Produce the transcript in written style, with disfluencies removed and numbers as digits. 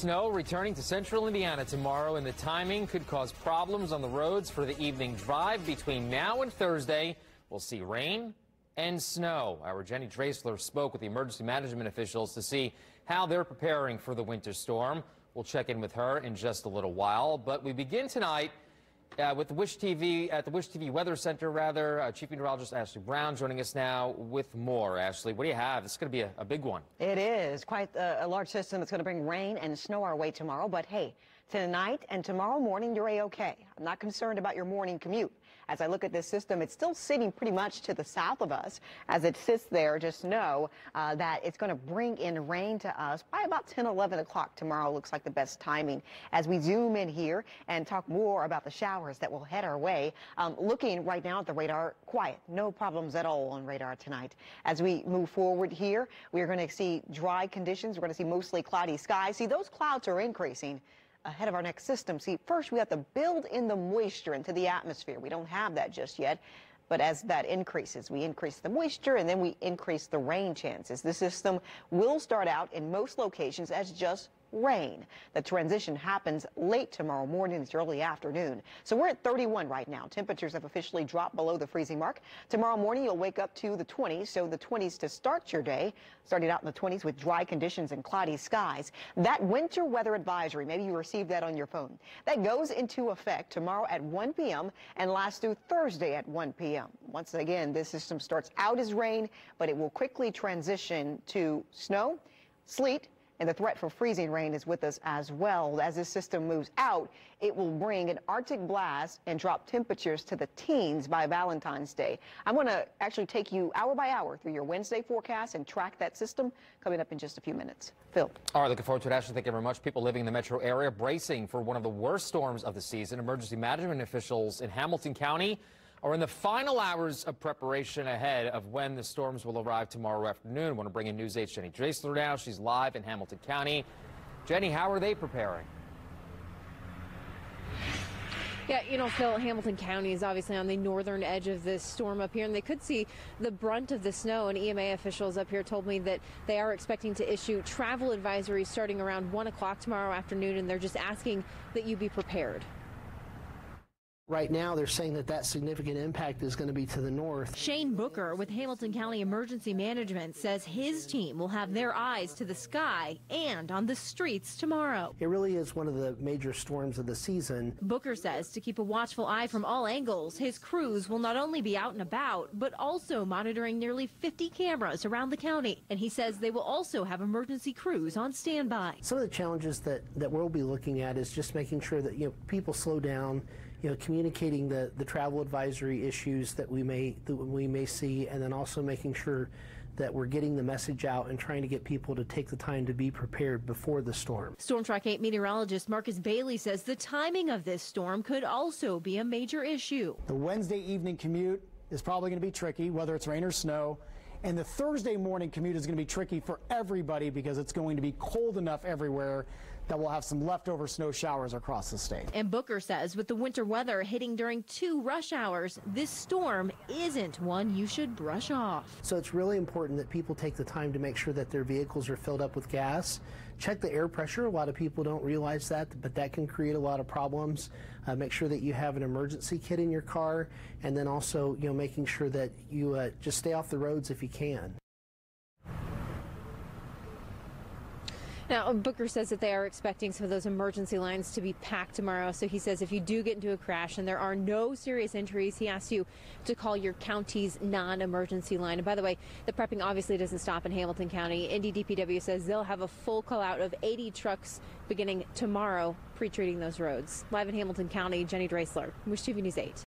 snow returning to central Indiana tomorrow, and the timing could cause problems on the roads for the evening drive. Between now and Thursday, we'll see rain and snow. Our Jenny Drasler spoke with the emergency management officials to see how they're preparing for the winter storm. We'll check in with her in just a little while, but we begin tonight with the Wish TV, at the Wish TV Weather Center, Chief Meteorologist Ashley Brown joining us now with more. Ashley, what do you have? It's going to be a big one. It is quite a large system that's going to bring rain and snow our way tomorrow. But hey, tonight and tomorrow morning, you're A-OK. I'm not concerned about your morning commute. As I look at this system, it's still sitting pretty much to the south of us. As it sits there, just know that it's going to bring in rain to us by about 10, 11 o'clock tomorrow. Looks like the best timing. As we zoom in here and talk more about the showers that will head our way, looking right now at the radar, quiet. No problems at all on radar tonight. As we move forward here, we're going to see dry conditions. We're going to see mostly cloudy skies. See, those clouds are increasing ahead of our next system. See, first we have to build in the moisture into the atmosphere. We don't have that just yet. But as that increases, we increase the moisture and then we increase the rain chances. The system will start out in most locations as just rain. The transition happens late tomorrow morning to early afternoon. So we're at 31 right now. Temperatures have officially dropped below the freezing mark. Tomorrow morning you'll wake up to the 20s, so the 20s to start your day. Starting out in the 20s with dry conditions and cloudy skies. That winter weather advisory, maybe you received that on your phone, that goes into effect tomorrow at 1 p.m. and lasts through Thursday at 1 p.m. Once again, this system starts out as rain, but it will quickly transition to snow, sleet, and the threat for freezing rain is with us as well. As this system moves out, it will bring an Arctic blast and drop temperatures to the teens by Valentine's Day. I want to actually take you hour by hour through your Wednesday forecast and track that system coming up in just a few minutes. Phil. All right, looking forward to it, Ashley. Thank you very much. People living in the metro area bracing for one of the worst storms of the season. Emergency management officials in Hamilton County are in the final hours of preparation ahead of when the storms will arrive tomorrow afternoon. I want to bring in News 8's Jenny Drasler now. She's live in Hamilton County. Jenny, how are they preparing? Yeah, you know, Phil, Hamilton County is obviously on the northern edge of this storm up here, and they could see the brunt of the snow. And EMA officials up here told me that they are expecting to issue travel advisories starting around 1 o'clock tomorrow afternoon, and they're just asking that you be prepared. Right now, they're saying that significant impact is going to be to the north. Shane Booker with Hamilton County Emergency Management says his team will have their eyes to the sky and on the streets tomorrow. It really is one of the major storms of the season. Booker says to keep a watchful eye from all angles, his crews will not only be out and about, but also monitoring nearly 50 cameras around the county. And he says they will also have emergency crews on standby. Some of the challenges that we'll be looking at is just making sure that people slow down, communicating the travel advisory issues that we may see, and then also making sure that we're getting the message out and trying to get people to take the time to be prepared before the storm. Storm Track 8 meteorologist Marcus Bailey says the timing of this storm could also be a major issue. The Wednesday evening commute is probably going to be tricky, whether it's rain or snow. And the Thursday morning commute is going to be tricky for everybody because it's going to be cold enough everywhere that we'll have some leftover snow showers across the state. And Booker says with the winter weather hitting during 2 rush hours, this storm isn't one you should brush off. So it's really important that people take the time to make sure that their vehicles are filled up with gas. Check the air pressure. A lot of people don't realize that, but that can create a lot of problems. Make sure that you have an emergency kit in your car, and then also, making sure that you just stay off the roads if you can. Now, Booker says that they are expecting some of those emergency lines to be packed tomorrow. So he says if you do get into a crash and there are no serious injuries, he asks you to call your county's non-emergency line. And by the way, the prepping obviously doesn't stop in Hamilton County. Indy DPW says they'll have a full call out of 80 trucks beginning tomorrow, pre-treating those roads. Live in Hamilton County, Jenny Drasler, Wish TV News 8.